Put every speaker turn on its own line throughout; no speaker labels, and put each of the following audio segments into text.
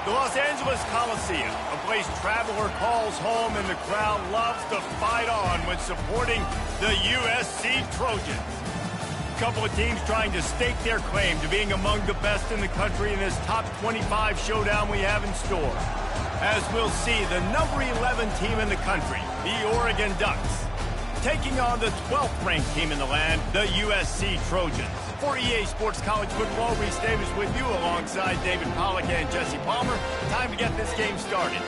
The Los Angeles Coliseum, a place traveler calls home and the crowd loves to fight on when supporting the USC Trojans. A couple of teams trying to stake their claim to being among the best in the country in this top 25 showdown we have in store. As we'll see, the number 11 team in the country, the Oregon Ducks, taking on the 12th ranked team in the land, the USC Trojans. For EA Sports College Football, Reese Davis with you alongside David Pollack and Jesse Palmer. Time to get this game started.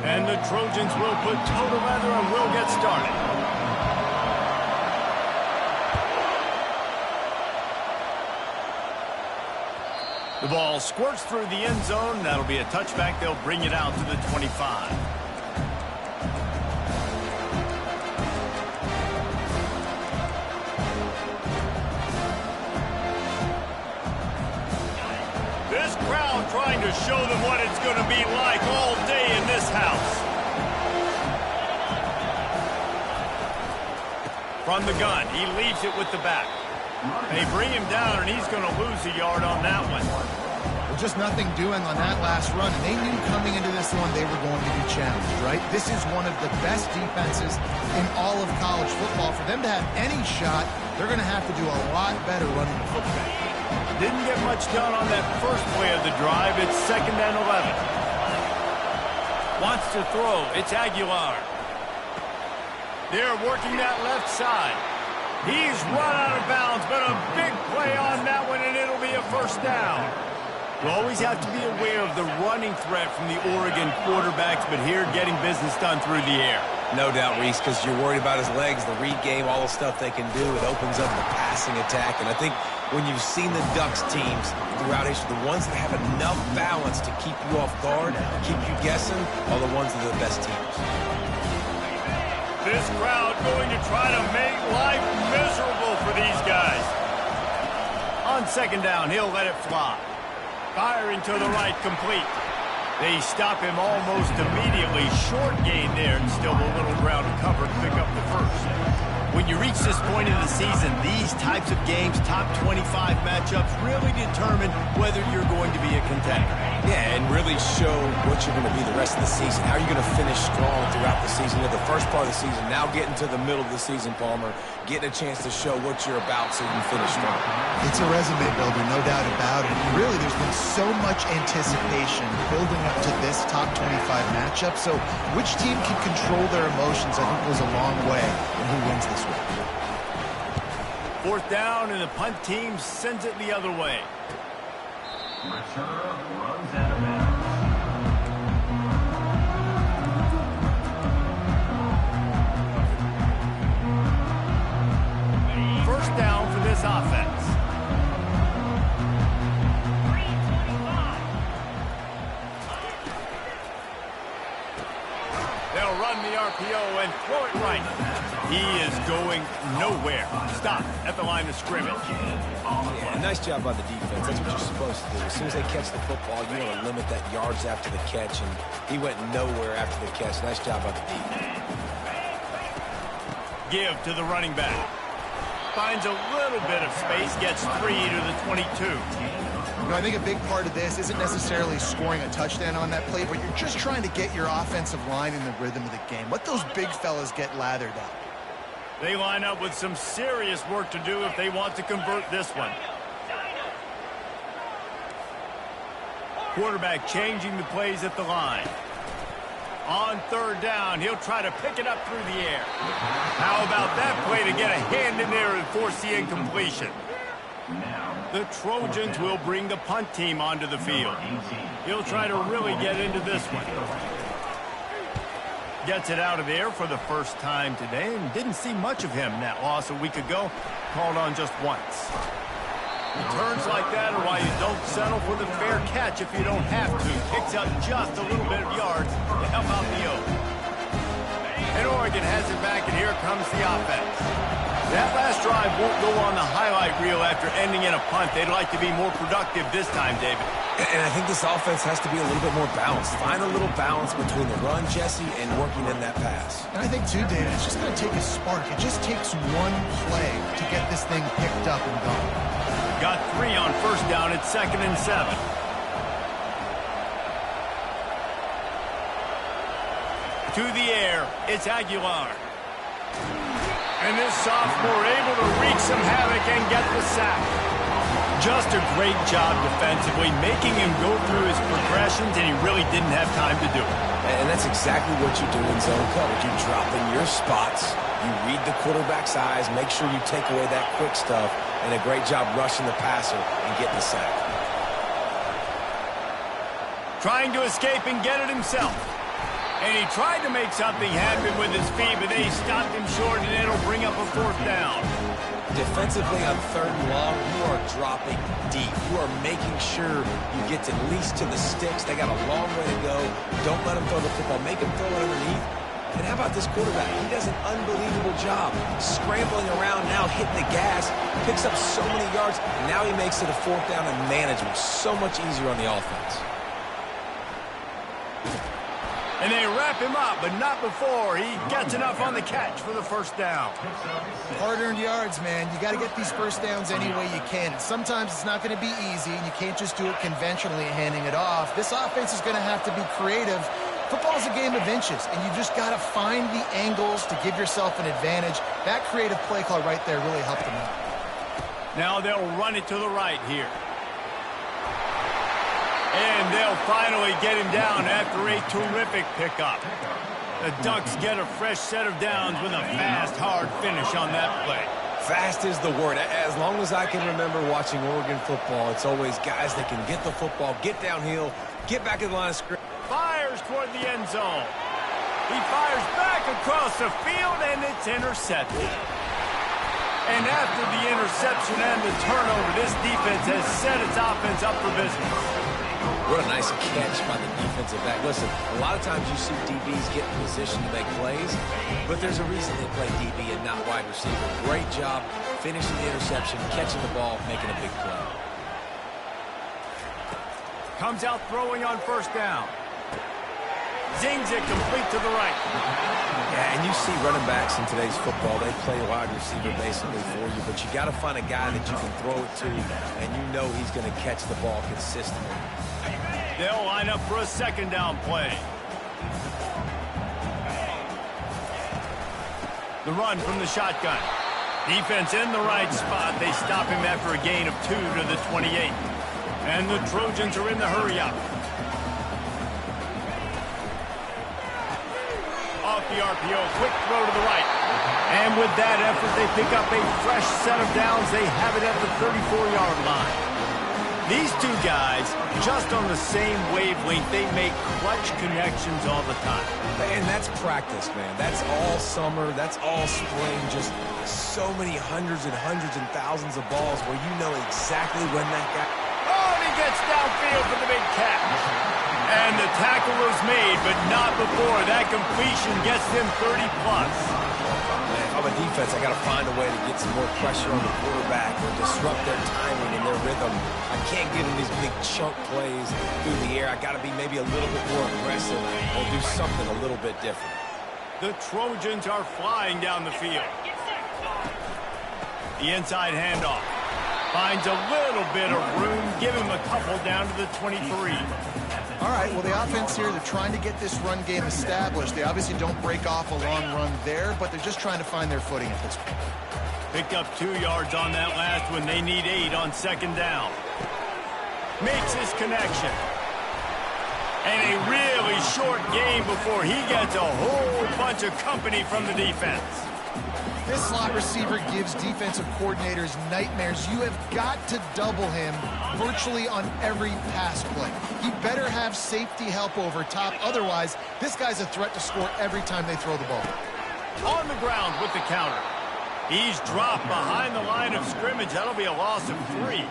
And the Trojans will put toe to leather and will get started. The ball squirts through the end zone. That'll be a touchback. They'll bring it out to the 25. This crowd trying to show them what it's going to be like all day in this house. From the gun, he leaves it with the back. They bring him down, and he's going to lose a yard on that one.
Well, just nothing doing on that last run, and they knew coming into this one they were going to be challenged, right? This is one of the best defenses in all of college football. For them to have any shot, they're going to have to do a lot better running the football.
Didn't get much done on that first play of the drive. It's 2nd and 11. Wants to throw. It's Aguilar. They're working that left side. He's run out of bounds, but a big play on that one, and it'll be a first down. You always have to be aware of the running threat from the Oregon quarterbacks, but here getting business done through the air.
No doubt, Reese, because you're worried about his legs, the read game, all the stuff they can do. It opens up the passing attack, and I think when you've seen the Ducks teams throughout history, the ones that have enough balance to keep you off guard, keep you guessing, are the ones that are the best teams.
This crowd going to try to make life miserable for these guys. On 2nd down, he'll let it fly. Firing to the right, complete. They stop him almost immediately. Short gain there, and still a little ground to cover to pick up the first. When you reach this point in the season, these types of games, top 25 matchups, really determine whether you're going to be a contender.
Yeah, and really show what you're going to be the rest of the season. How are you going to finish strong throughout the season? At the first part of the season, now getting to the middle of the season, Palmer, getting a chance to show what you're about so you can finish strong.
It's a resume builder, no doubt about it. And really, there's been so much anticipation building up to this top 25 matchup. So which team can control their emotions, I think, goes a long way in who wins this one.
4th down, and the punt team sends it the other way.
Returner runs out of bounds.
First down for this offense. They'll run the RPO and throw it right. He is going nowhere. Stop at the line of scrimmage.
Yeah, nice job by the defense. That's what you're supposed to do. As soon as they catch the football, you want to limit that yards after the catch, and he went nowhere after the catch. Nice job by the defense.
Give to the running back. Finds a little bit of space, gets 3 to the 22.
You know, I think a big part of this isn't necessarily scoring a touchdown on that play, but you're just trying to get your offensive line in the rhythm of the game. Let those big fellas get lathered up.
They line up with some serious work to do if they want to convert this one. Quarterback changing the plays at the line. On 3rd down, he'll try to pick it up through the air. How about that play to get a hand in there and force the incompletion? The Trojans will bring the punt team onto the field. He'll try to really get into this one. Gets it out of there for the first time today, and didn't see much of him in that loss a week ago. Called on just once. Returns like that are why you don't settle for the fair catch if you don't have to. Picks up just a little bit of yards to help out the O. And Oregon has it back, and here comes the offense. That last drive won't go on the highlight reel after ending in a punt. They'd like to be more productive this time, David.
And I think this offense has to be a little bit more balanced. Find a little balance between the run, Jesse, and working in that pass.
And I think, too, David, it's just going to take a spark. It just takes one play to get this thing picked up and going.
Got 3 on first down at 2nd and 7. To the air, it's Aguilar. And this sophomore able to wreak some havoc and get the sack. Just a great job defensively, making him go through his progressions, and he really didn't have time to do it.
And that's exactly what you do in zone coverage. You drop in your spots, you read the quarterback's eyes, make sure you take away that quick stuff, and a great job rushing the passer and getting the sack.
Trying to escape and get it himself. And he tried to make something happen with his feet, but they stopped him short, and it'll bring up a 4th down.
Defensively on 3rd and long, you are dropping deep. You are making sure you get at least to the sticks. They got a long way to go. Don't let them throw the football. Make them throw it underneath. And how about this quarterback? He does an unbelievable job scrambling around now, hitting the gas, picks up so many yards. Now he makes it a 4th down and manageable. So much easier on the offense.
And they wrap him up, but not before he gets enough on the catch for the 1st down.
Hard-earned yards, man. You got to get these first downs any way you can. And sometimes it's not going to be easy, and you can't just do it conventionally handing it off. This offense is going to have to be creative. Football's a game of inches, and you just got to find the angles to give yourself an advantage. That creative play call right there really helped them out.
Now they'll run it to the right here. And they'll finally get him down after a terrific pickup. The Ducks get a fresh set of downs with a fast, hard finish on that play.
Fast is the word. As long as I can remember watching Oregon football, it's always guys that can get the football, get downhill, get back in the line of scrimmage.
Fires toward the end zone. He fires back across the field, and it's intercepted. And after the interception and the turnover, this defense has set its offense up for business.
What a nice catch by the defensive back. Listen, a lot of times you see DBs get in position to make plays, but there's a reason they play DB and not wide receiver. Great job finishing the interception, catching the ball, making a big play.
Comes out throwing on 1st down. Zings it complete to the right.
Yeah, and you see running backs in today's football, they play wide receiver basically for you, but you got to find a guy that you can throw it to, and you know he's going to catch the ball consistently.
They'll line up for a 2nd down play. The run from the shotgun. Defense in the right spot. They stop him after a gain of 2 to the 28. And the Trojans are in the hurry up. Off the RPO, quick throw to the right. And with that effort, they pick up a fresh set of downs. They have it at the 34-yard line. These two guys, just on the same wavelength, they make clutch connections all the time.
And that's practice, man. That's all summer. That's all spring. Just so many hundreds and thousands of balls where you know exactly when that guy...
Oh, and he gets downfield for the big catch. And the tackle was made, but not before. That completion gets them 30-plus.
If I'm a defense, I got to find a way to get some more pressure on the quarterback or disrupt their timing and their rhythm. I can't give them these big chunk plays through the air. I got to be maybe a little bit more aggressive or do something a little bit different.
The Trojans are flying down the field. The inside handoff. Finds a little bit of room. Give him a couple down to the 23.
All right, well, the offense here, they're trying to get this run game established. They obviously don't break off a long run there, but they're just trying to find their footing at this point.
Picked up 2 yards on that last one. They need 8 on 2nd down. Makes his connection. And a really short game before he gets a whole bunch of company from the defense.
This slot receiver gives defensive coordinators nightmares. You have got to double him virtually on every pass play. He better have safety help over top. Otherwise, this guy's a threat to score every time they throw the ball.
On the ground with the counter. He's dropped behind the line of scrimmage. That'll be a loss of 3.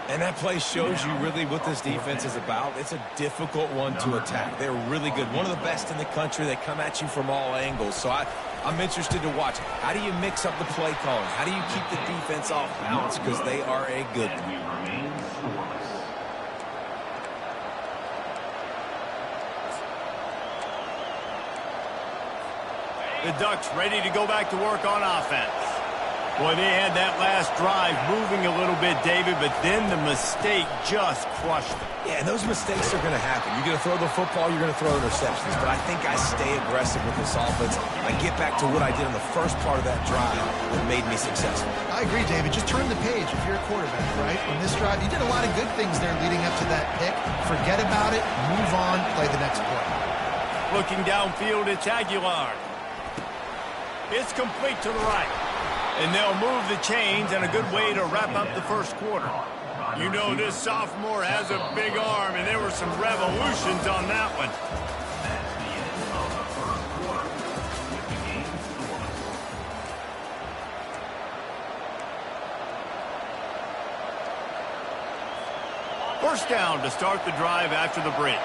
And that play shows you really what this defense is about. It's a difficult one to attack. They're really good. One of the best in the country. They come at you from all angles. So I'm interested to watch. How do you mix up the play calling? How do you keep the defense off balance? Because they are a good one.
The Ducks ready to go back to work on offense. Boy, they had that last drive moving a little bit, David, but then the mistake just crushed them.
Yeah, and those mistakes are going to happen. You're going to throw the football, you're going to throw interceptions. But I think I stay aggressive with this offense. I get back to what I did in the first part of that drive that made me successful.
I agree, David. Just turn the page if you're a quarterback, right? On this drive, you did a lot of good things there leading up to that pick. Forget about it, move on, play the next play.
Looking downfield, it's Aguilar. It's complete to the right. And they'll move the chains, and a good way to wrap up the first quarter. You know this sophomore has a big arm, and there were some revolutions on that one. First down to start the drive after the break.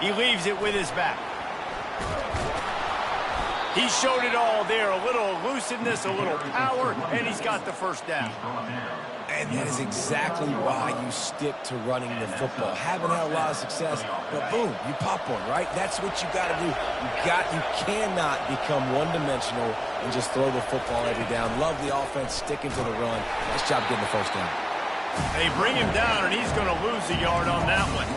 He leaves it with his back. He showed it all there, a little elusiveness, a little power, and he's got the first down.
And that is exactly why you stick to running the football. Haven't had a lot of success, but boom, you pop one, right? That's what you got to do. You cannot become one-dimensional and just throw the football every down. Love the offense, sticking to the run. Nice job getting the first down.
They bring him down, and he's going to lose a yard on that one.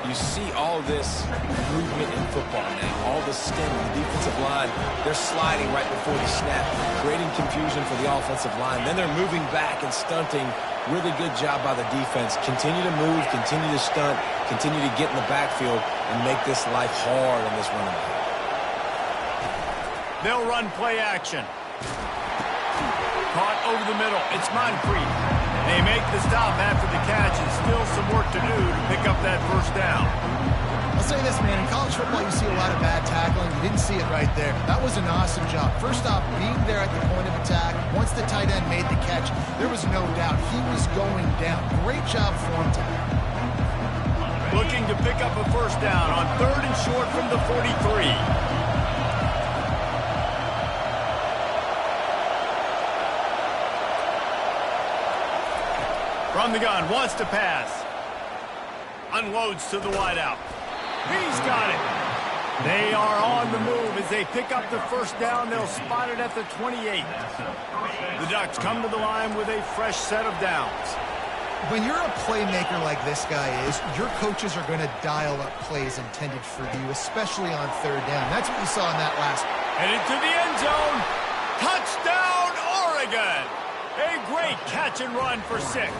You see all this movement in football now. All the stem, the defensive line, they're sliding right before the snap, creating confusion for the offensive line. Then they're moving back and stunting. Really good job by the defense. Continue to move, continue to stunt, continue to get in the backfield and make this life hard on this running back.
They'll run play action. Caught over the middle. It's Moncrief. They make the stop after the catch, and still some work to do to pick up that first down.
I'll say this, man. In college football, you see a lot of bad tackling. You didn't see it right there. That was an awesome job. First off, being there at the point of attack. Once the tight end made the catch, there was no doubt he was going down. Great job for him today.
Looking to pick up a first down on 3rd and short from the 43. From the gun, wants to pass. Unloads to the wideout. He's got it. They are on the move as they pick up the first down. They'll spot it at the 28. The Ducks come to the line with a fresh set of downs.
When you're a playmaker like this guy is, your coaches are going to dial up plays intended for you, especially on 3rd down. That's what we saw in that last.
Headed to the end zone. Touchdown, Oregon. A great catch and run for 6.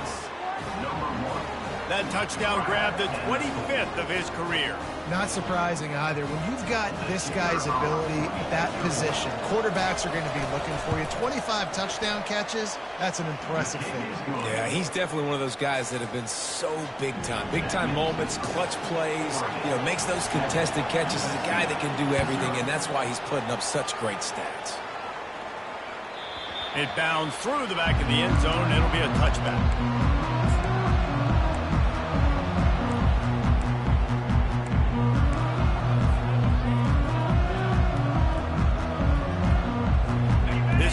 That touchdown grabbed the 25th of his career.
Not surprising either. When you've got this guy's ability at that position, quarterbacks are going to be looking for you. 25 touchdown catches, that's an impressive thing.
Yeah, he's definitely one of those guys that have been so big time. Big time moments, clutch plays, makes those contested catches. He's a guy that can do everything, and that's why he's putting up such great stats.
It bounds through the back of the end zone. It'll be a touchback.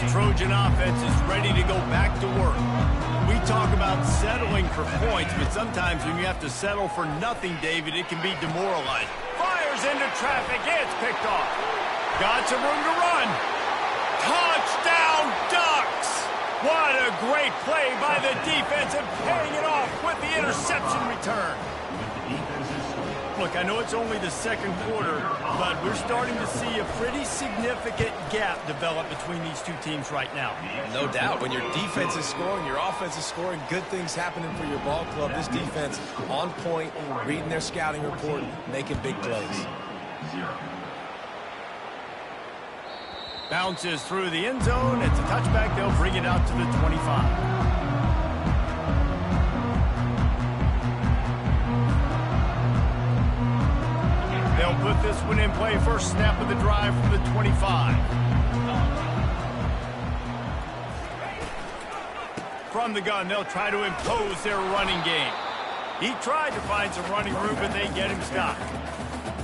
Trojan offense is ready to go back to work. We talk about settling for points, but sometimes when you have to settle for nothing, David, it can be demoralizing. Fires into traffic. It's picked off. Got some room to run. Touchdown, Ducks! What a great play by the defense and paying it off with the interception return. Look, I know it's only the second quarter, but we're starting to see a pretty significant gap develop between these two teams right now.
No doubt. When your defense is scoring, your offense is scoring, good things happening for your ball club. This defense on point, reading their scouting report, making big plays.
Bounces through the end zone. It's a touchback. They'll bring it out to the 25. They'll put this one in play. First snap of the drive from the 25. from the gun. They'll try to impose their running game. He tried to find some running room, but they get him stopped.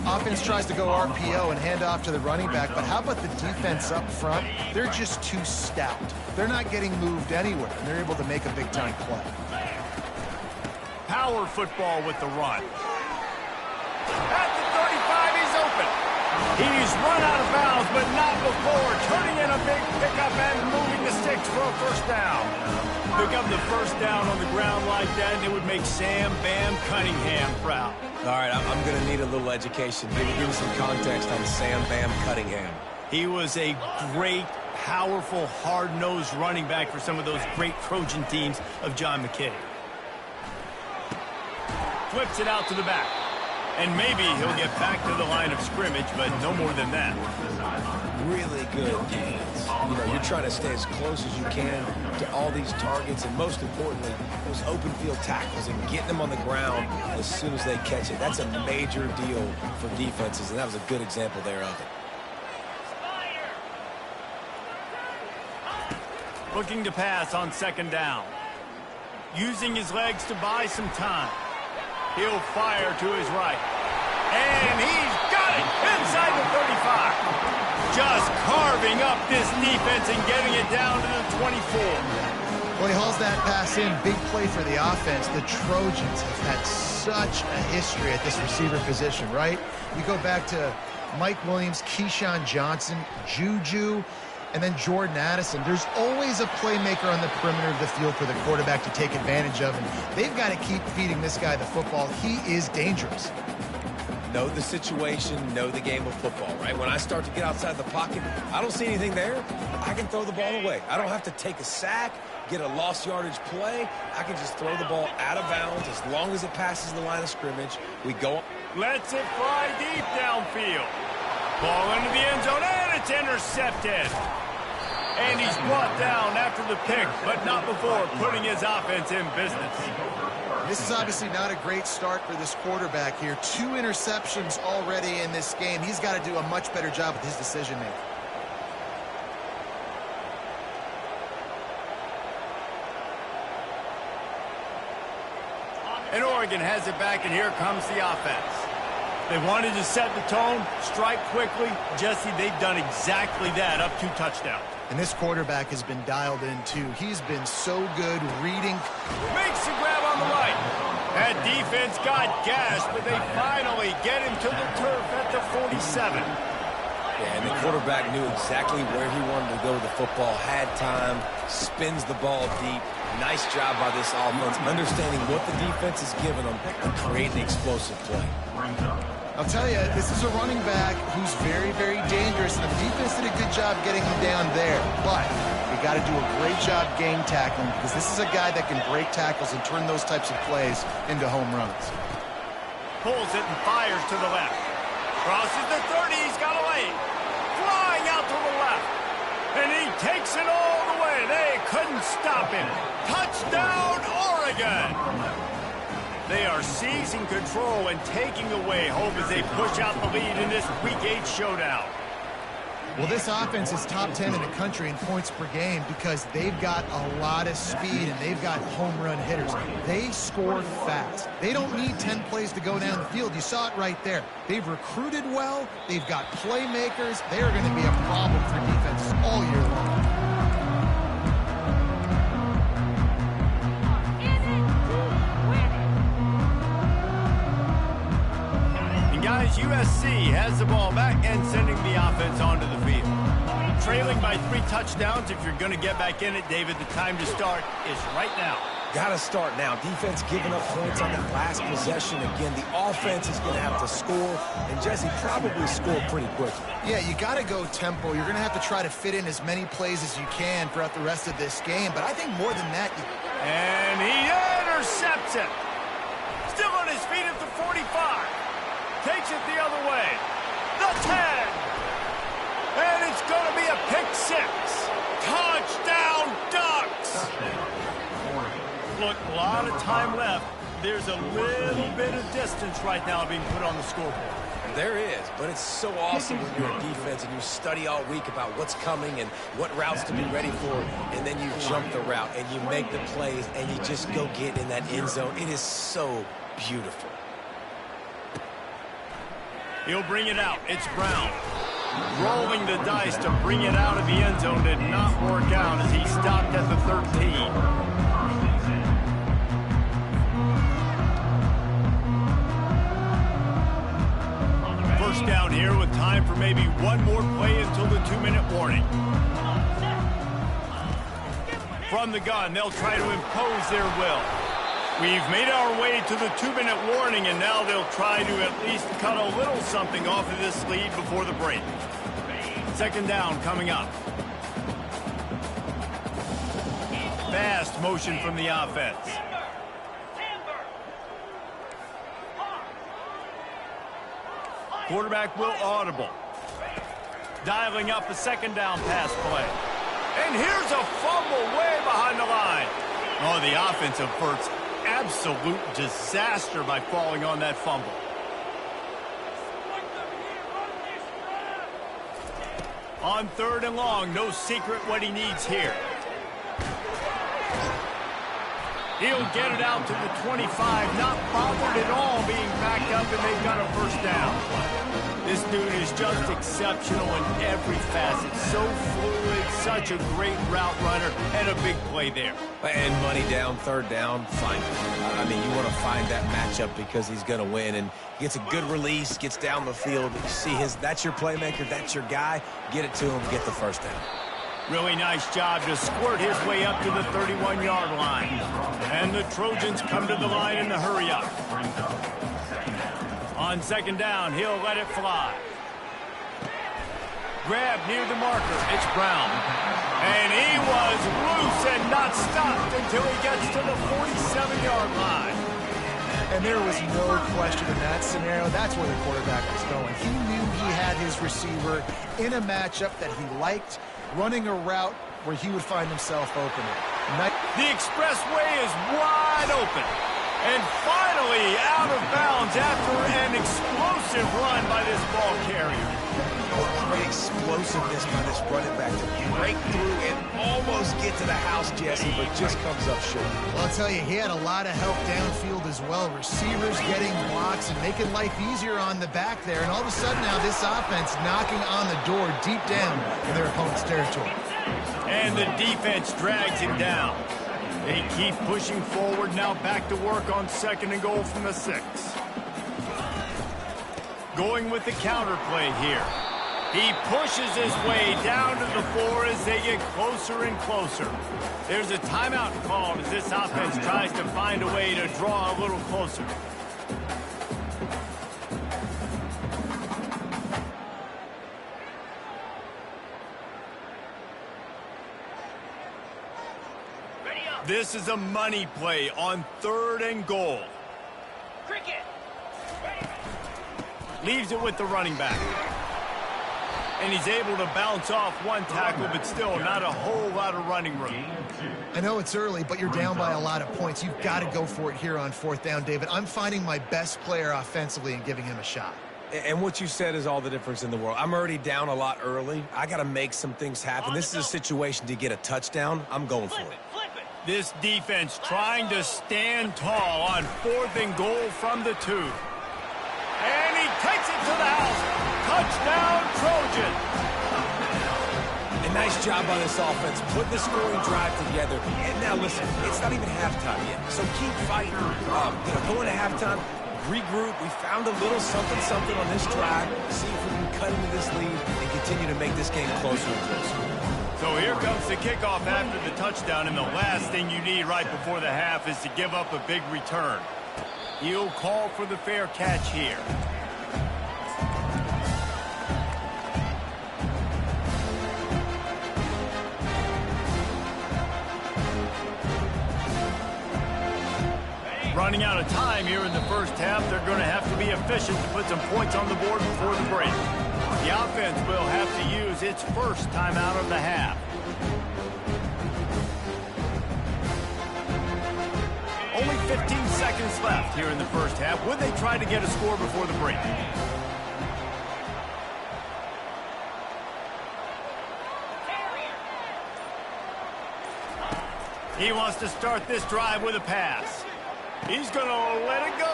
Offense tries to go RPO and hand off to the running back, but how about the defense up front? They're just too stout. They're not getting moved anywhere, and they're able to make a big-time play.
Power football with the run. At the 35, he's open. He's run out of bounds, but not before turning in a big pickup and moving the sticks for a first down. Pick up the first down on the ground like that, and it would make Sam Bam Cunningham proud.
All right, I'm going to need a little education. Give me some context on Sam Bam Cunningham.
He was a great, powerful, hard-nosed running back for some of those great Trojan teams of John McKay. Flips it out to the back. And maybe he'll get back to the line of scrimmage, but no more than that.
Really good defense. You know, you're trying to stay as close as you can to all these targets, and most importantly, those open field tackles and getting them on the ground as soon as they catch it. That's a major deal for defenses, and that was a good example there of it.
Looking to pass on second down. Using his legs to buy some time. He'll fire to his right. And he's got it inside the 35. Just carving up this defense and getting it down to the 24.
Well, he hauls that pass in. Big play for the offense. The Trojans have had such a history at this receiver position, right? You go back to Mike Williams, Keyshawn Johnson, Juju, and then Jordan Addison. There's always a playmaker on the perimeter of the field for the quarterback to take advantage of, and they've got to keep feeding this guy the football. He is dangerous.
Know the situation, know the game of football, right? When I start to get outside the pocket, I don't see anything there. I can throw the ball away. I don't have to take a sack, get a lost yardage play. I can just throw the ball out of bounds as long as it passes the line of scrimmage. We go.
Lets it fly deep downfield. Ball into the end zone, and it's intercepted. And he's brought down after the pick, but not before putting his offense in business.
This is obviously not a great start for this quarterback here. 2 interceptions already in this game. He's got to do a much better job with his decision-making.
And Oregon has it back, and here comes the offense. They wanted to set the tone, strike quickly. Jesse, they've done exactly that, up 2 touchdowns.
And this quarterback has been dialed in, too. He's been so good reading.
Makes the grab on the right. That defense got gashed, but they finally get him to the turf at the 47.
Yeah, and the quarterback knew exactly where he wanted to go with the football, had time, spins the ball deep. Nice job by this offense, understanding what the defense is giving them and creating explosive play.
I'll tell you, this is a running back who's very, very dangerous, and the defense did a good job getting him down there. But we got to do a great job game tackling, because this is a guy that can break tackles and turn those types of plays into home runs.
Pulls it and fires to the left. Crosses the 30, he's got a lane. Flying out to the left. And he takes it all the way. They couldn't stop him. Touchdown, Oregon! They are seizing control and taking away hope as they push out the lead in this Week 8 showdown.
Well, this offense is top 10 in the country in points per game because they've got a lot of speed and they've got home run hitters. They score fast. They don't need 10 plays to go down the field. You saw it right there. They've recruited well. They've got playmakers. They are going to be a problem for defenses all year long.
Guys, USC has the ball back and sending the offense onto the field. Trailing by 3 touchdowns. If you're going to get back in it, David, the time to start is right now.
Got to start now. Defense giving up points on that last possession. Again, the offense is going to have to score, and Jesse probably score pretty quickly.
Yeah, you got to go tempo. You're going to have to try to fit in as many plays as you can throughout the rest of this game, but I think more than that...
And he intercepts it. Still on his feet at the 45. Takes it the other way. The 10. And it's going to be a pick 6. Touchdown, Ducks. Look, a lot of time left. There's a little bit of distance right now being put on the scoreboard.
There is, but it's so awesome when you're a defense and you study all week about what's coming and what routes to be ready for, and then you jump the route and you make the plays and you just go get in that end zone. It is so beautiful.
He'll bring it out. It's Brown. Rolling the dice to bring it out of the end zone did not work out as he stopped at the 13. First down here with time for maybe one more play until the 2-minute warning. From the gun, they'll try to impose their will. We've made our way to the 2-minute warning, and now they'll try to at least cut a little something off of this lead before the break. Second down coming up. Fast motion from the offense. Quarterback will audible. Dialing up a second down pass play. And here's a fumble way behind the line. Oh, the offense averts absolute disaster by falling on that fumble. On 3rd and long, no secret what he needs here. He'll get it out to the 25, not bothered at all being backed up, and they've got a first down. This dude is just exceptional in every facet. So fluid, such a great route runner, and a big play there.
And money down, 3rd down, fine. I mean, you want to find that matchup because he's going to win, and gets a good release, gets down the field. You see that's your playmaker, that's your guy. Get it to him, get the first down.
Really nice job to squirt his way up to the 31-yard line. And the Trojans come to the line in the hurry-up. On 2nd down, he'll let it fly. Grab near the marker. It's Brown. And he was loose and not stopped until he gets to the 47-yard line.
And there was no question in that scenario. That's where the quarterback was going. He knew he had his receiver in a matchup that he liked, running a route where he would find himself open.
The expressway is wide open. And finally out of bounds after an explosive run by this ball carrier.
Great explosiveness by this running back to break through and almost get to the house, Jesse, but just comes up short.
Well, I'll tell you, he had a lot of help downfield as well. Receivers getting blocks and making life easier on the back there. And all of a sudden now this offense knocking on the door deep down in their opponent's territory.
And the defense drags him down. They keep pushing forward, now back to work on 2nd and goal from the 6. Going with the counter play here. He pushes his way down to the 4 as they get closer and closer. There's a timeout called as this offense tries to find a way to draw a little closer. This is a money play on 3rd and goal. Cricket. Leaves it with the running back. And he's able to bounce off one tackle, but still not a whole lot of running room.
I know it's early, but you're down by a lot of points. You've got to go for it here on 4th down, David. I'm finding my best player offensively and giving him a shot.
And what you said is all the difference in the world. I'm already down a lot early. I got to make some things happen. This is a situation to get a touchdown. I'm going for it.
This defense trying to stand tall on 4th and goal from the 2. And he takes it to the house. Touchdown, Trojans.
A nice job by this offense, putting the scoring drive together. And now listen, it's not even halftime yet, so keep fighting. Going to halftime, regroup. We found a little something on this drive. See if we can cut into this lead and continue to make this game closer and closer.
So here comes the kickoff after the touchdown, and the last thing you need right before the half is to give up a big return. He'll call for the fair catch here. Running out of time here in the first half, they're going to have to be efficient to put some points on the board before the break. The offense will have to use its first timeout of the half. Only 15 seconds left here in the first half. Would they try to get a score before the break? He wants to start this drive with a pass. He's going to let it go.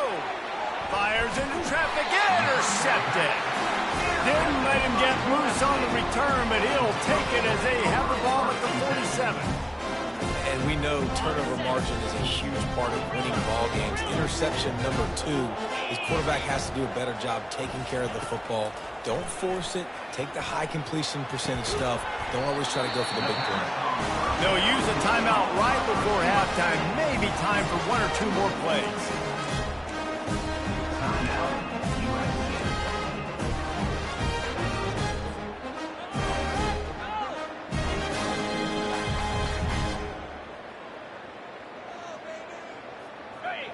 Fires into traffic. Intercepted. Didn't let him get loose on the return, but he'll take it as they have the ball at the 47.
And we know turnover margin is a huge part of winning ball games. Interception number 2. His quarterback has to do a better job taking care of the football. Don't force it. Take the high completion percentage stuff. Don't always try to go for the big play.
They'll use a timeout right before halftime. Maybe time for 1 or 2 more plays.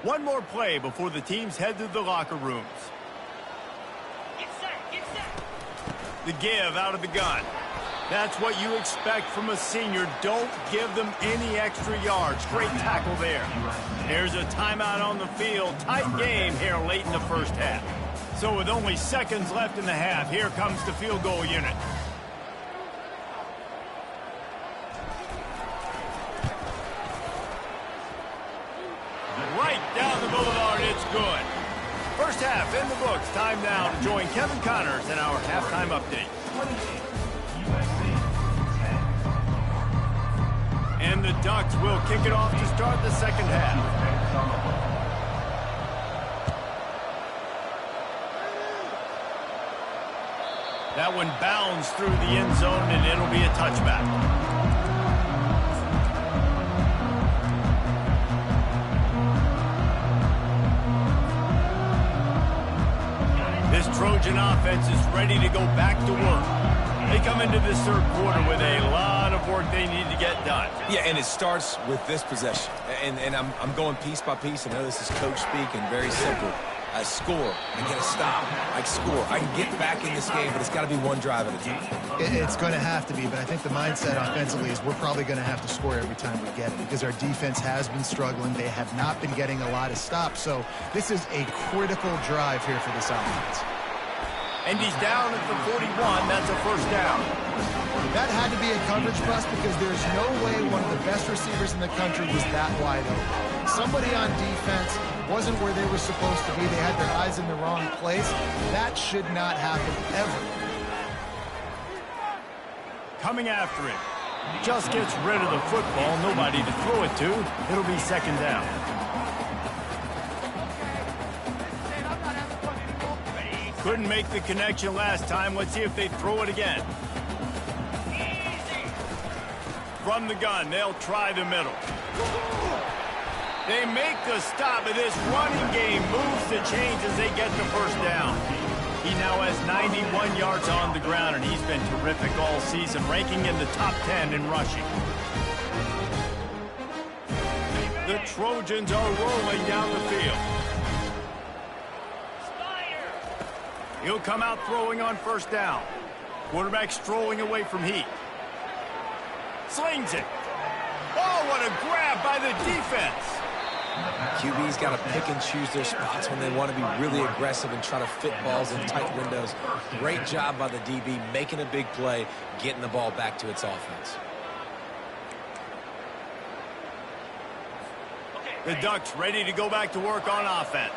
One more play before the teams head to the locker rooms.
Get set.
The give out of the gun. That's what you expect from a senior. Don't give them any extra yards. Great tackle there. There's a timeout on the field. Tight game here late in the first half. So with only seconds left in the half, here comes the field goal unit. Right down the boulevard, it's good. First half in the books. Time now to join Kevin Connors in our halftime update. And the Ducks will kick it off to start the second half. That one bounds through the end zone, and it'll be a touchback. This Trojan offense is ready to go back to work. They come into this third quarter with a lot of work they need to get done.
Yeah, and it starts with this possession. And I'm going piece by piece. I know this is coach speak and very simple. I score. I get a stop. I score. I can get back in this game, but it's got to be one drive at a time.
It's going to have to be, but I think the mindset offensively is we're probably going to have to score every time we get it because our defense has been struggling. They have not been getting a lot of stops, so this is a critical drive here for this offense.
And he's down at the 41. That's a first down.
That had to be a coverage bust because there's no way one of the best receivers in the country was that wide open. Somebody on defense wasn't where they were supposed to be. They had their eyes in the wrong place. That should not happen ever.
Coming after him. Just gets rid of the football. Nobody to throw it to. It'll be second down. Couldn't make the connection last time. Let's see if they throw it again. From the gun, they'll try the middle. They make the stop, but this running game moves the chains as they get the first down. He now has 91 yards on the ground, and he's been terrific all season, ranking in the top 10 in rushing. The Trojans are rolling down the field. He'll come out throwing on first down. Quarterback strolling away from heat. Slings it. Oh, what a grab by the defense.
QB's got to pick and choose their spots when they want to be really aggressive and try to fit balls in tight windows. Great job by the DB making a big play, getting the ball back to its offense.
The Ducks ready to go back to work on offense.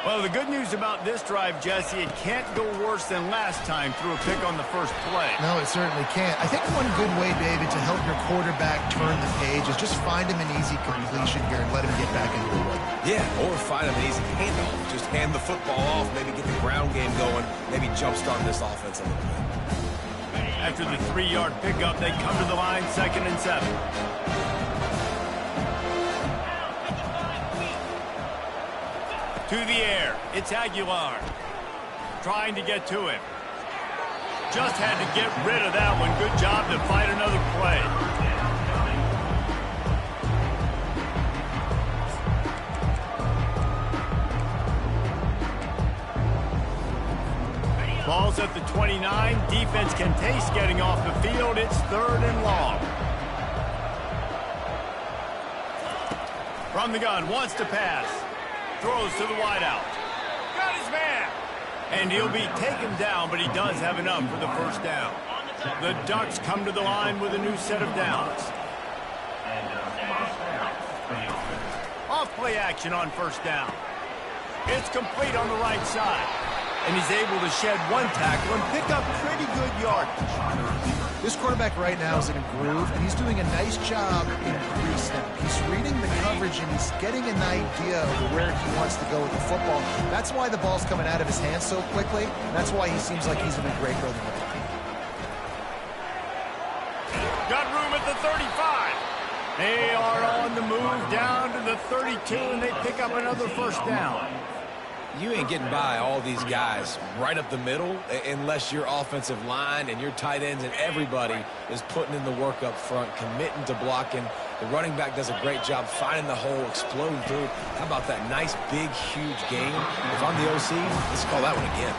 Well, the good news about this drive, Jesse, it can't go worse than last time through a pick on the first play.
No, it certainly can't. I think one good way, David, to help your quarterback turn the page is just find him an easy completion here and let him get back into the run.
Yeah, or find him an easy handoff. Just hand the football off, maybe get the ground game going, maybe jumpstart this offense a little bit.
After the 3-yard pickup, they come to the line, 2nd and 7. To the air, it's Aguilar. Trying to get to him. Just had to get rid of that one. Good job to fight another play. Ball's at the 29. Defense can taste getting off the field. It's 3rd and long. From the gun, wants to pass. Throws to the wideout. Got his man. And he'll be taken down, but he does have enough for the first down. The Ducks come to the line with a new set of downs. Off play action on first down. It's complete on the right side. And he's able to shed one tackle and pick up pretty good yardage.
This quarterback right now is in a groove, and he's doing a nice job in pre-snap. He's reading the coverage, and he's getting an idea of where he wants to go with the football. That's why the ball's coming out of his hands so quickly. That's why he seems like he's in a great rhythm.
Got room at the 35. They are on the move down to the 32, and they pick up another first down.
You ain't getting by all these guys right up the middle unless your offensive line and your tight ends and everybody is putting in the work up front, committing to blocking. The running back does a great job finding the hole, exploding through. How about that nice, big, huge gain? If I'm the OC, let's call that one again.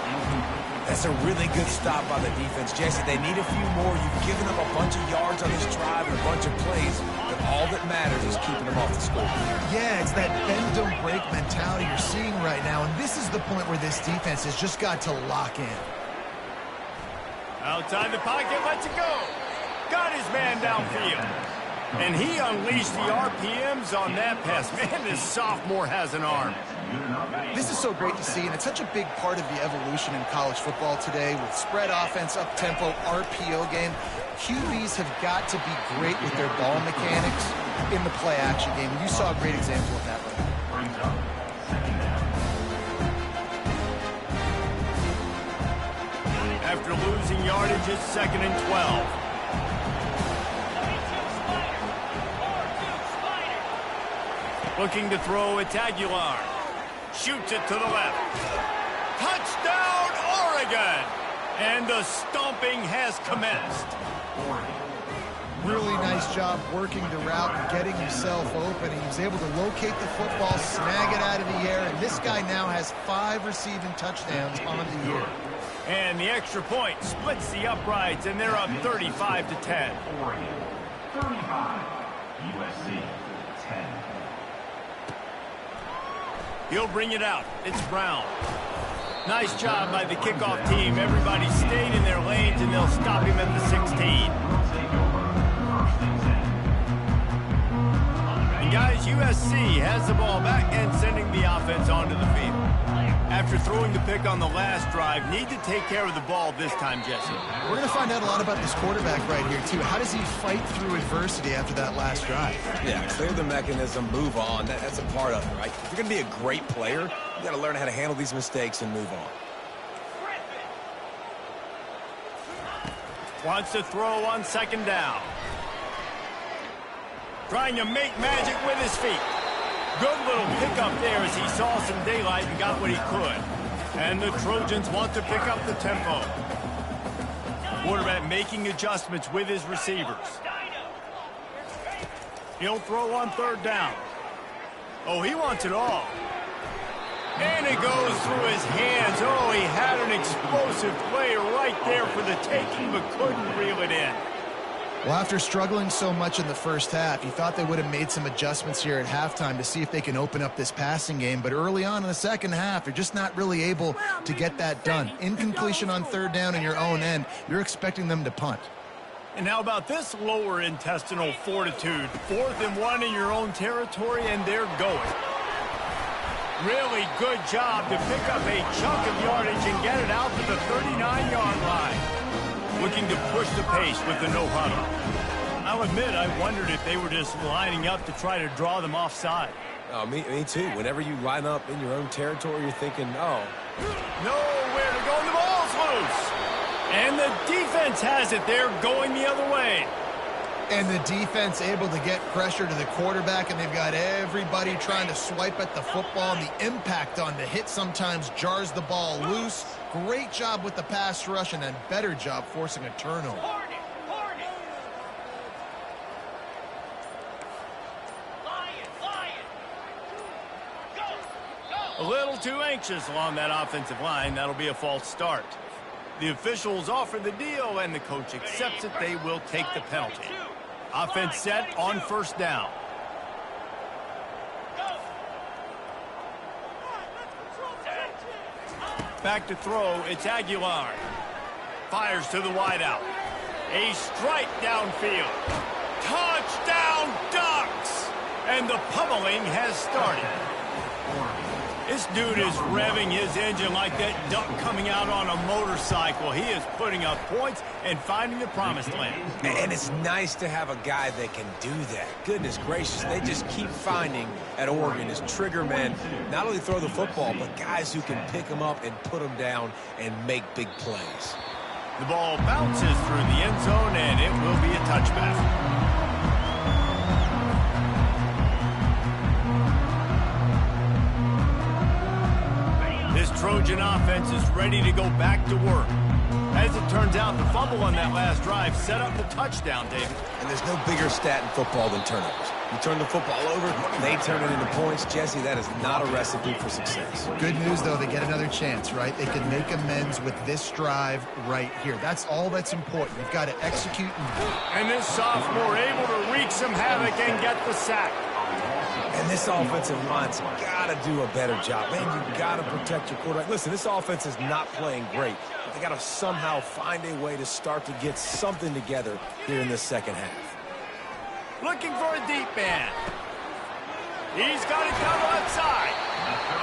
That's a really good stop by the defense. Jesse, they need a few more. You've given them a bunch of yards on this drive and a bunch of plays, but all that matters is keeping them off the score.
Yeah, it's that bend-don't-break mentality you're seeing right now, and this is the point where this defense has just got to lock in.
Outside the pocket, lets it go. Got his man downfield. And he unleashed the RPMs on that pass. Man, this sophomore has an arm.
This is so great to see, and it's such a big part of the evolution in college football today with spread offense, up-tempo, RPO game. QBs have got to be great with their ball mechanics in the play-action game, and you saw a great example of that right now.
After losing yardage, it's 2nd and 12. Looking to throw, it's Aguilar. Shoots it to the left. Touchdown, Oregon! And the stomping has commenced.
Really nice job working the route and getting himself open. He was able to locate the football, snag it out of the air, and this guy now has 5 receiving touchdowns on the year.
And the extra point splits the uprights, and they're up 35 to 10.
Oregon, 35, USC, 10.
He'll bring it out. It's Brown. Nice job by the kickoff team. Everybody stayed in their lanes, and they'll stop him at the 16. And guys, USC has the ball back and sending the offense onto the field. After throwing the pick on the last drive, need to take care of the ball this time, Jesse.
We're going to find out a lot about this quarterback right here, too. How does he fight through adversity after that last drive?
Yeah, clear the mechanism, move on. That's a part of it, right? If you're going to be a great player, you got to learn how to handle these mistakes and move on.
Wants to throw on 2nd down. Trying to make magic with his feet. Good little pickup there as he saw some daylight and got what he could. And the Trojans want to pick up the tempo. Quarterback making adjustments with his receivers. He'll throw on 3rd down. Oh, he wants it all. And it goes through his hands. Oh, he had an explosive play right there for the taking, but couldn't reel it in.
Well, after struggling so much in the first half, you thought they would have made some adjustments here at halftime to see if they can open up this passing game. But early on in the second half, they're just not really able to get that done. Incompletion on 3rd down in your own end. You're expecting them to punt.
And how about this lower intestinal fortitude? 4th and 1 in your own territory, and they're going. Really good job to pick up a chunk of yardage and get it out to the 39-yard line. Looking to push the pace with the no huddle. I'll admit, I wondered if they were just lining up to try to draw them offside.
Oh, me too. Whenever you line up in your own territory, you're thinking, oh.
Nowhere to go, and the ball's loose. And the defense has it. They're going the other way.
And the defense able to get pressure to the quarterback, and they've got everybody trying to swipe at the football, and the impact on the hit sometimes jars the ball loose. Great job with the pass rush, and a better job forcing a turnover.
A little too anxious along that offensive line. That'll be a false start. The officials offer the deal, and the coach accepts it. They will take the penalty. Offense set on 1st down. Back to throw, it's Aguilar. Fires to the wideout. A strike downfield. Touchdown, Ducks! And the pummeling has started. This dude is revving his engine like that duck coming out on a motorcycle. He is putting up points and finding the promised land.
And it's nice to have a guy that can do that. Goodness gracious, they just keep finding at Oregon is trigger men, not only throw the football, but guys who can pick them up and put them down and make big plays.
The ball bounces through the end zone, and it will be a touchback. This Trojan offense is ready to go back to work. As it turns out, the fumble on that last drive set up the touchdown, David.
And there's no bigger stat in football than turnovers. You turn the football over, they turn it into points. Jesse, that is not a recipe for success.
Good news, though, they get another chance, right? They can make amends with this drive right here. That's all that's important. You've got to execute.
And this sophomore able to wreak some havoc and get the sack.
And this offensive line's got to do a better job. Man, you got to protect your quarterback. Listen, this offense is not playing great. They got to somehow find a way to start to get something together here in this second half.
Looking for a deep man. He's got it down the left side.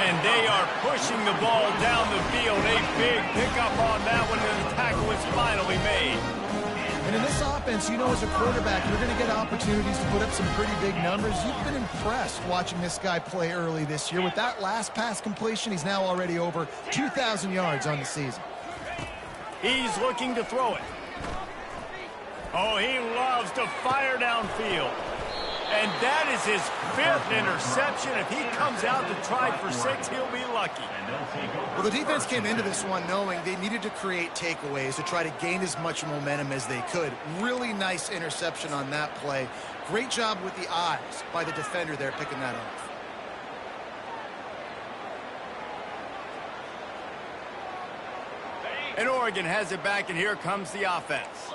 And they are pushing the ball down the field. A big pickup on that one, and the tackle is finally made.
And in this offense, you know, as a quarterback, you're going to get opportunities to put up some pretty big numbers. You've been impressed watching this guy play early this year. With that last pass completion, he's now already over 2,000 yards on the season.
He's looking to throw it. Oh, he loves to fire downfield. And that is his 5th interception. If he comes out to try for 6, he'll be lucky.
Well, the defense came into this one knowing they needed to create takeaways to try to gain as much momentum as they could. Really nice interception on that play. Great job with the eyes by the defender there picking that off.
And Oregon has it back, and here comes the offense.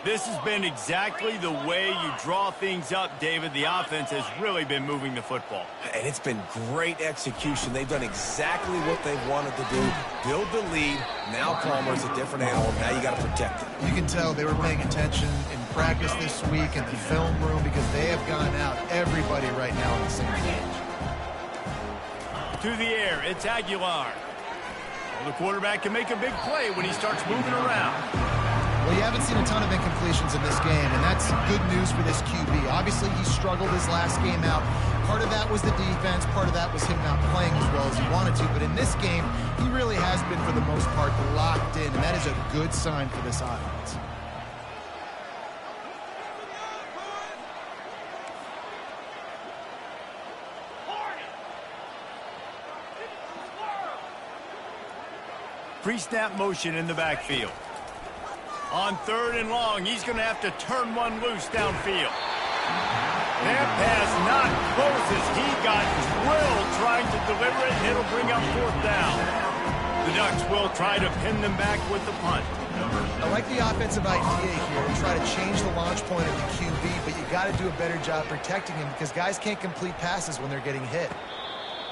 This has been exactly the way you draw things up, David. The offense has really been moving the football.
And it's been great execution. They've done exactly what they've wanted to do. Build the lead. Now Palmer's a different animal. Now you got to protect it.
You can tell they were paying attention in practice this week in the film room because they have gone out, everybody right now on the same page.
To the air, it's Aguilar. Well, the quarterback can make a big play when he starts moving around.
Well, you haven't seen a ton of incompletions in this game, and that's good news for this QB. Obviously, he struggled his last game out. Part of that was the defense. Part of that was him not playing as well as he wanted to. But in this game, he really has been, for the most part, locked in, and that is a good sign for this offense.
Pre-snap motion in the backfield. On 3rd and long, he's going to have to turn one loose downfield. That pass not close as he got drilled trying to deliver it, and it'll bring up 4th down. The Ducks will try to pin them back with the punt.
I like the offensive idea here to try to change the launch point of the QB, but you got to do a better job protecting him because guys can't complete passes when they're getting hit.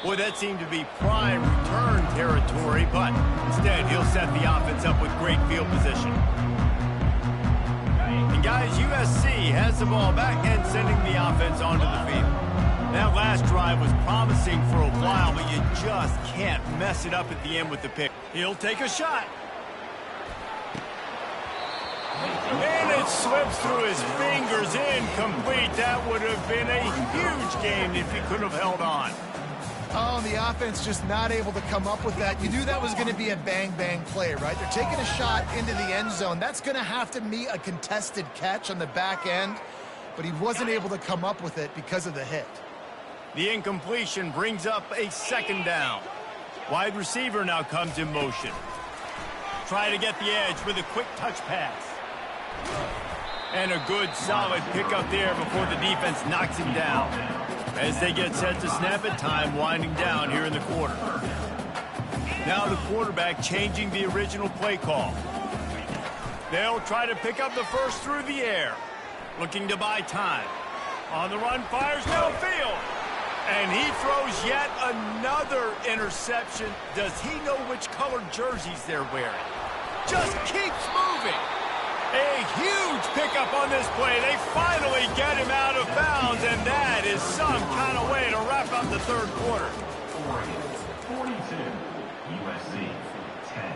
Boy, that seemed to be prime return territory, but instead he'll set the offense up with great field position. And guys, USC has the ball back and sending the offense onto the field. That last drive was promising for a while, but you just can't mess it up at the end with the pick. He'll take a shot. And it slips through his fingers, incomplete. That would have been a huge game if he could have held on.
Oh, the offense just not able to come up with that. You knew that was going to be a bang-bang play, right? They're taking a shot into the end zone. That's going to have to meet a contested catch on the back end, but he wasn't able to come up with it because of the hit.
The incompletion brings up a 2nd down. Wide receiver now comes in motion. Try to get the edge with a quick touch pass. And a good, solid pickup there before the defense knocks him down. As they get set to snap it, time winding down here in the quarter. Now the quarterback changing the original play call. They'll try to pick up the first through the air. Looking to buy time. On the run, fires downfield. And he throws yet another interception. Does he know which colored jerseys they're wearing? Just keeps moving. A huge pickup on this play. They finally get him out of bounds, and that is some kind of way to wrap up the third quarter.
42, USC 10.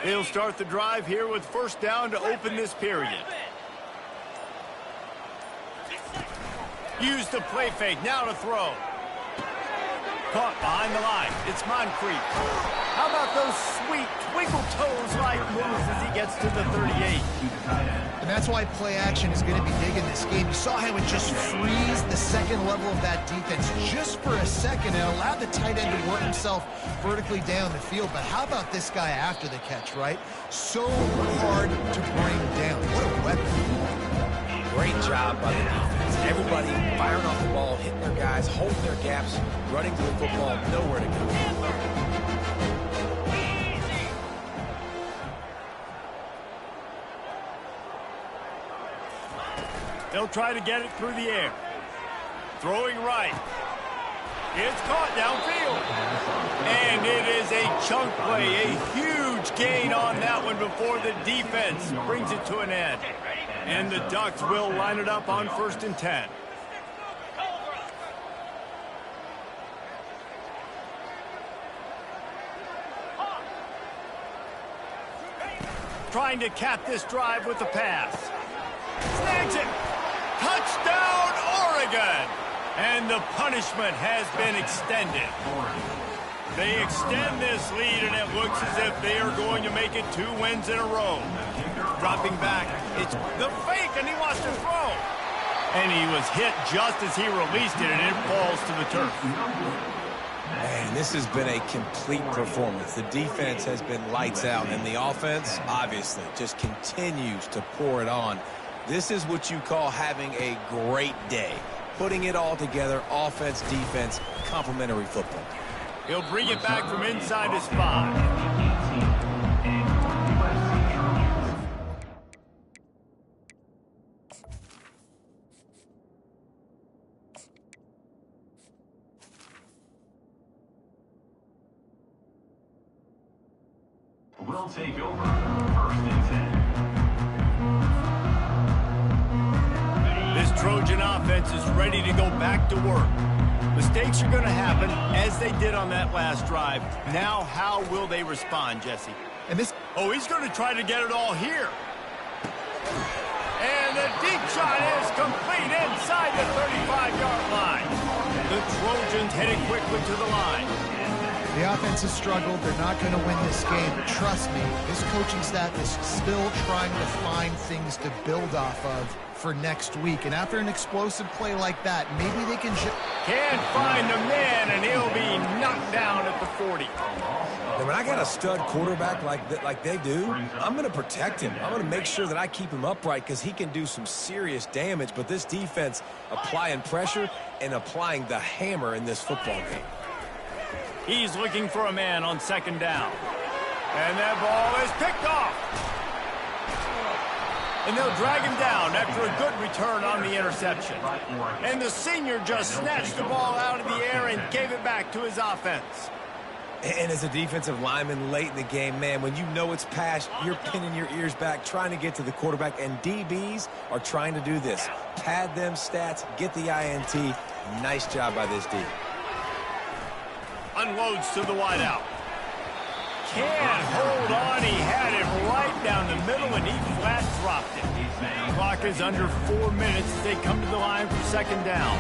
He'll start the drive here with first down to open this period. Use the play fake, now to throw. Caught behind the line. It's Moncrief. How about those sweet twinkle toes-like moves as he gets to the 38?
And that's why play action is going to be big in this game. You saw how it just frees the second level of that defense just for a second and allowed the tight end to work himself vertically down the field. But how about this guy after the catch, right? So hard to bring down. What a weapon.
Great job by the defense. Everybody firing off the ball, hitting their guys, holding their gaps, running to the football, nowhere to go.
They'll try to get it through the air. Throwing right. It's caught downfield. And it is a chunk play, a huge gain on that one before the defense brings it to an end. And the Ducks will line it up on 1st and 10. Trying to cap this drive with the pass. Snags it. Touchdown, Oregon! And the punishment has been extended. They extend this lead, and it looks as if they are going to make it 2 wins in a row. Dropping back, it's the fake, and he wants to throw. And he was hit just as he released it, and it falls to the turf.
Man, this has been a complete performance. The defense has been lights out, and the offense, obviously, just continues to pour it on. This is what you call having a great day. Putting it all together, offense, defense, complementary football.
He'll bring it back from inside his 5.
We'll take over 1st and 10.
This Trojan offense is ready to go back to work. Mistakes are going to happen, as they did on that last drive. Now, how will they respond, Jesse?
And this...
Oh, he's going to try to get it all here. And the deep shot is complete inside the 35-yard line. The Trojans headed quickly to the line.
The offense has struggled. They're not going to win this game. But trust me, this coaching staff is still trying to find things to build off of for next week. And after an explosive play like that, maybe they can...
Can't find the man, and he'll be knocked down at the 40.
And when I got a stud quarterback like they do, I'm going to protect him. I'm going to make sure that I keep him upright because he can do some serious damage. But this defense applying pressure and applying the hammer in this football game.
He's looking for a man on 2nd down. And that ball is picked off. And they'll drag him down after a good return on the interception. And the senior just snatched the ball out of the air and gave it back to his offense.
And as a defensive lineman late in the game, man, when you know it's past, you're pinning your ears back, trying to get to the quarterback. And DBs are trying to do this. Pad them stats, get the INT. Nice job by this D.
Unloads to the wideout. Can't hold on. He had it right down the middle, and he flat dropped it. Clock is under 4 minutes as they come to the line for 2nd down.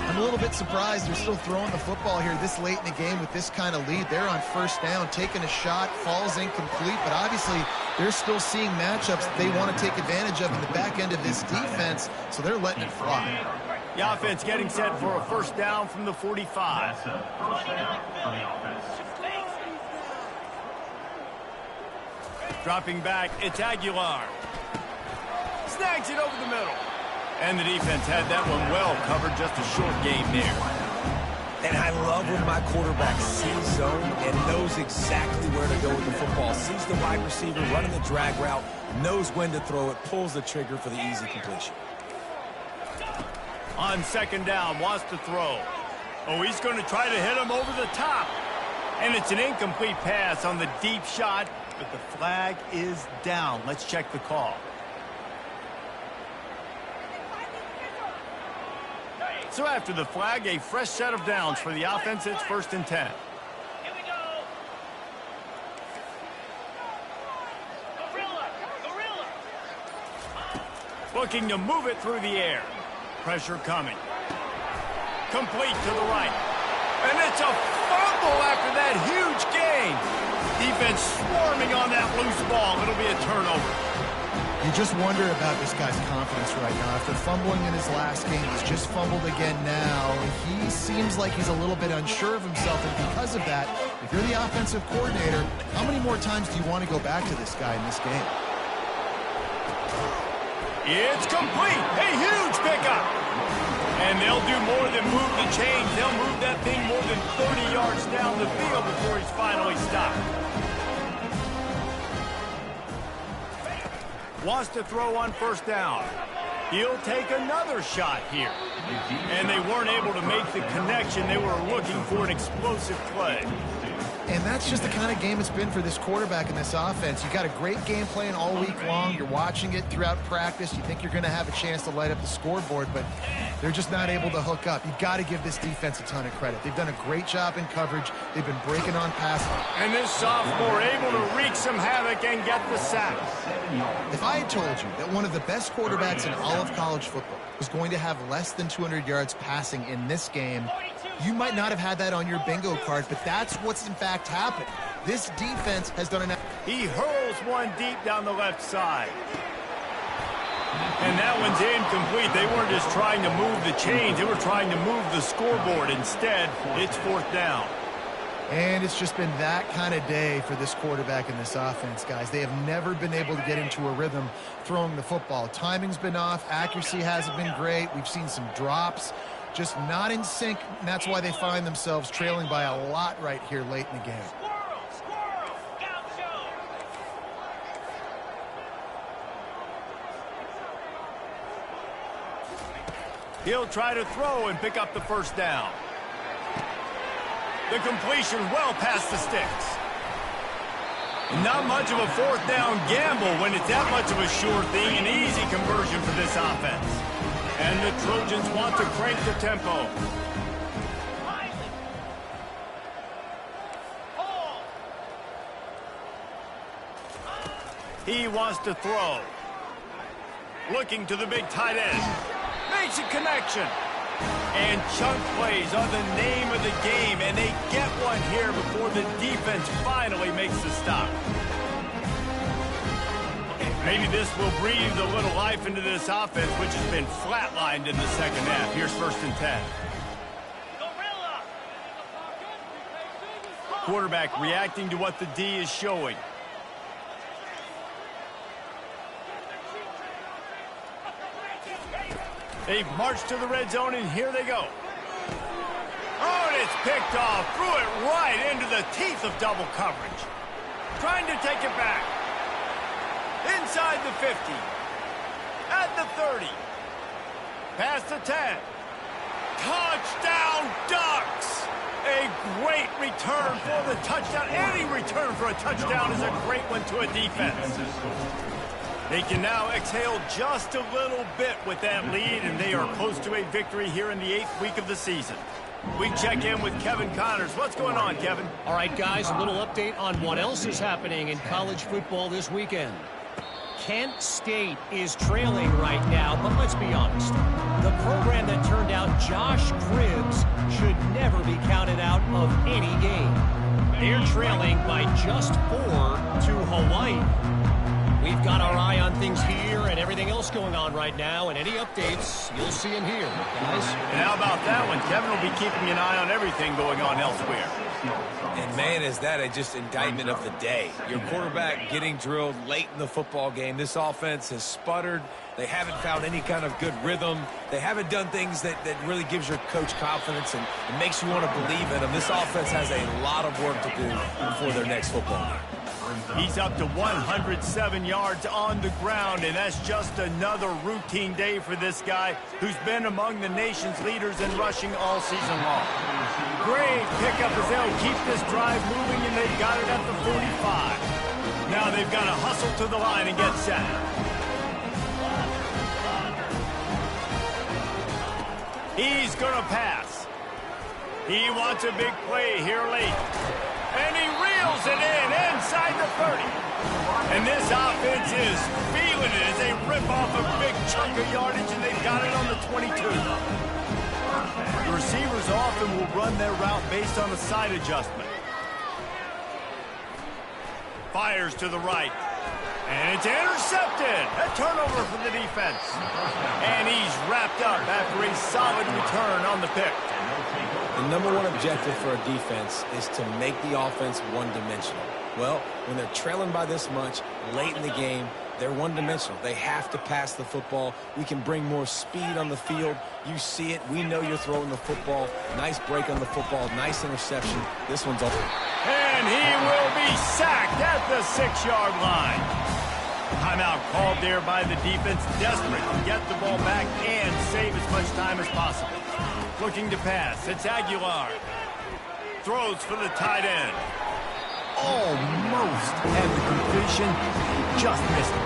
I'm a little bit surprised they're still throwing the football here this late in the game with this kind of lead. They're on 1st down, taking a shot, falls incomplete, but obviously they're still seeing matchups that they want to take advantage of in the back end of this defense, so they're letting it fly.
The offense getting set for a 1st down from the 45.
That's a 1st down for the offense.
Dropping back, it's Aguilar. Snags it over the middle. And the defense had that one well covered, just a short game there.
And I love when my quarterback sees zone and knows exactly where to go with the football. Sees the wide receiver running the drag route, knows when to throw it, pulls the trigger for the easy completion.
On second down, wants to throw. Oh, he's going to try to hit him over the top. And it's an incomplete pass on the deep shot, but the flag is down. Let's check the call. So after the flag, a fresh set of downs for the offense. It's 1st and 10.
Here we go. Gorilla.
Looking to move it through the air. Pressure coming. Complete to the right. And it's a fumble after that huge gain. Defense swarming on that loose ball. It'll be a turnover.
You just wonder about this guy's confidence right now. After fumbling in his last game, he's just fumbled again now. He seems like he's a little bit unsure of himself, and because of that, if you're the offensive coordinator, how many more times do you want to go back to this guy in this game?
It's complete. A huge pickup. And they'll do more than move the chains. They'll move that thing more than 30 yards down the field before he's finally stopped. Wants to throw on 1st down. He'll take another shot here. And they weren't able to make the connection. They were looking for an explosive play.
And that's just the kind of game it's been for this quarterback in this offense. You got a great game plan all week long. You're watching it throughout practice. You think you're going to have a chance to light up the scoreboard, but they're just not able to hook up. You've got to give this defense a ton of credit. They've done a great job in coverage. They've been breaking on passes.
And this sophomore able to wreak some havoc and get the sack.
If I had told you that one of the best quarterbacks in all of college football was going to have less than 200 yards passing in this game, you might not have had that on your bingo card, but that's what's in fact happened. This defense has done enough.
He hurls one deep down the left side. And that one's incomplete. They weren't just trying to move the chains. They were trying to move the scoreboard. Instead, it's 4th down.
And it's just been that kind of day for this quarterback in this offense, guys. They have never been able to get into a rhythm throwing the football. Timing's been off. Accuracy hasn't been great. We've seen some drops. Just not in sync, and that's why they find themselves trailing by a lot right here late in the game.
Squirrel. Gaucho.
He'll try to throw and pick up the 1st down. The completion well past the sticks. Not much of a 4th down gamble when it's that much of a sure thing. An easy conversion for this offense. And the Trojans want to crank the tempo. He wants to throw. Looking to the big tight end. Makes a connection. And chunk plays are the name of the game, and they get one here before the defense finally makes the stop. Maybe this will breathe a little life into this offense, which has been flatlined in the second half. Here's 1st and 10.
Gorilla.
Quarterback reacting to what the D is showing. They've marched to the red zone, and here they go. Oh, and it's picked off. Threw it right into the teeth of double coverage. Trying to take it back. Inside the 50. At the 30. Past the 10. Touchdown Ducks! A great return for the touchdown. Any return for a touchdown is a great one to a defense. They can now exhale just a little bit with that lead, and they are close to a victory here in the 8th week of the season. We check in with Kevin Connors. What's going on, Kevin?
All right, guys, a little update on what else is happening in college football this weekend. Kent State is trailing right now, but let's be honest. The program that turned out Josh Cribbs should never be counted out of any game. They're trailing by just 4 to Hawaii. We've got our eye on things here and everything else going on right now, and any updates, you'll see them here, guys.
And how about that one? Kevin will be keeping an eye on everything going on elsewhere.
And, man, is that a just indictment of the day. Your quarterback getting drilled late in the football game. This offense has sputtered. They haven't found any kind of good rhythm. They haven't done things that really gives your coach confidence and makes you want to believe in them. This offense has a lot of work to do before their next football game.
He's up to 107 yards on the ground, and that's just another routine day for this guy who's been among the nation's leaders in rushing all season long. Great pickup as they'll keep this drive moving, and they've got it at the 45. Now they've got to hustle to the line and get set. He's going to pass. He wants a big play here late. And he reels it in inside the 30. And this offense is feeling it as they rip off a big chunk of yardage, and they've got it on the 22. The receivers often will run their route based on a side adjustment. Fires to the right. And it's intercepted. A turnover for the defense. And he's wrapped up after a solid return on the pick.
The number one objective for a defense is to make the offense one-dimensional. Well, when they're trailing by this much late in the game, they're one-dimensional. They have to pass the football. We can bring more speed on the field. You see it. We know you're throwing the football. Nice break on the football. Nice interception. This one's over.
And he will be sacked at the 6-yard line. Timeout called there by the defense, desperate to get the ball back and save as much time as possible. Looking to pass. It's Aguilar. Throws for the tight end. Almost had the completion. Just missed it.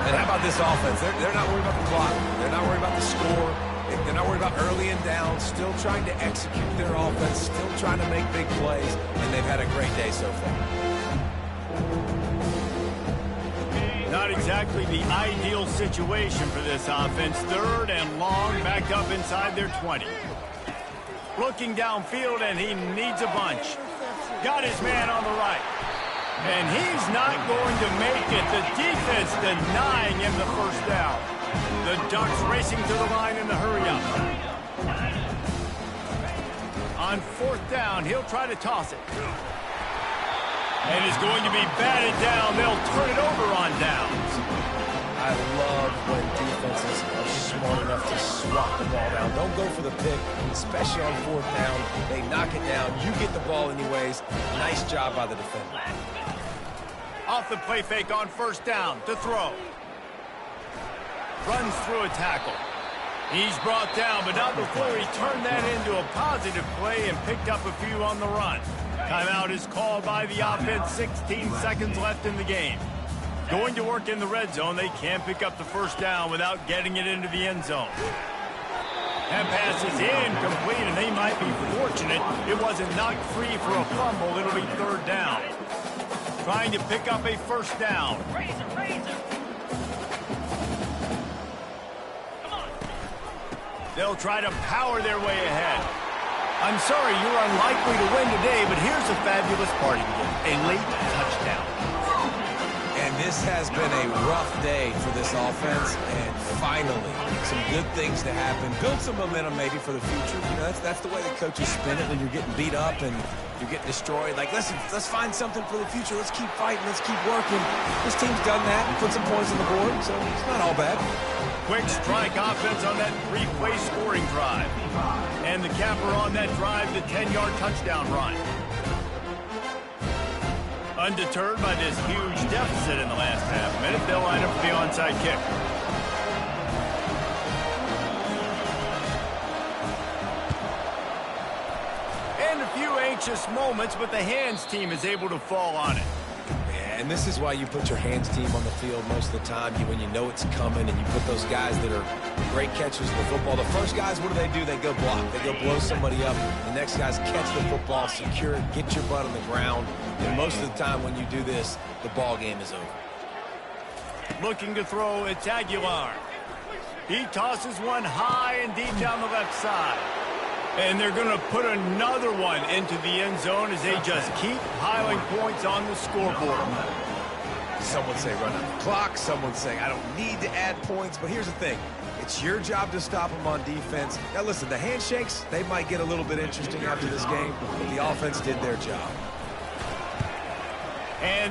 And how about this offense? They're not worried about the clock. They're not worried about the score. They're not worried about early and down. Still trying to execute their offense. Still trying to make big plays. And they've had a great day so far.
Not exactly the ideal situation for this offense. 3rd and long, backed up inside their 20. Looking downfield, and he needs a bunch. Got his man on the right. And he's not going to make it. The defense denying him the first down. The Ducks racing to the line in the hurry-up. On 4th down, he'll try to toss it. And is going to be batted down. They'll turn it over on downs.
I love when defenses are smart enough to swat the ball down. Don't go for the pick, especially on 4th down. They knock it down. You get the ball anyways. Nice job by the defender.
Off the play fake on 1st down to throw. Runs through a tackle. He's brought down, but not before he turned that into a positive play and picked up a few on the run. Timeout is called by the offense. 16 seconds left in the game. Going to work in the red zone. They can't pick up the 1st down without getting it into the end zone. That pass is incomplete, and they might be fortunate it wasn't knocked free for a fumble. It'll be 3rd down. Trying to pick up a 1st down. They'll try to power their way ahead. I'm sorry, you're unlikely to win today, but here's a fabulous parting gift. A late touchdown.
And this has been a rough day for this offense, and finally, some good things to happen. Build some momentum maybe for the future. You know, that's the way the coaches spin it when you're getting beat up and you're getting destroyed. Like, listen, let's find something for the future. Let's keep fighting. Let's keep working. This team's done that and put some points on the board, so it's not all bad.
Quick strike offense on that 3-play scoring drive. And the capper on that drive, the 10-yard touchdown run. Undeterred by this huge deficit in the last half minute, they'll line up for the onside kick. And a few anxious moments, but the hands team is able to fall on it.
And this is why you put your hands team on the field most of the time. When you know it's coming, and you put those guys that are great catchers of the football. The first guys, what do? They go block. They go blow somebody up. The next guys catch the football, secure it, get your butt on the ground. And most of the time when you do this, the ball game is over.
Looking to throw, it's Aguilar. He tosses one high and deep down the left side. And they're going to put another one into the end zone as they just keep piling points on the scoreboard.
Some would say run out the clock. Some would say I don't need to add points. But here's the thing. It's your job to stop them on defense. Now, listen, the handshakes, they might get a little bit interesting after this game, but the offense did their job.
And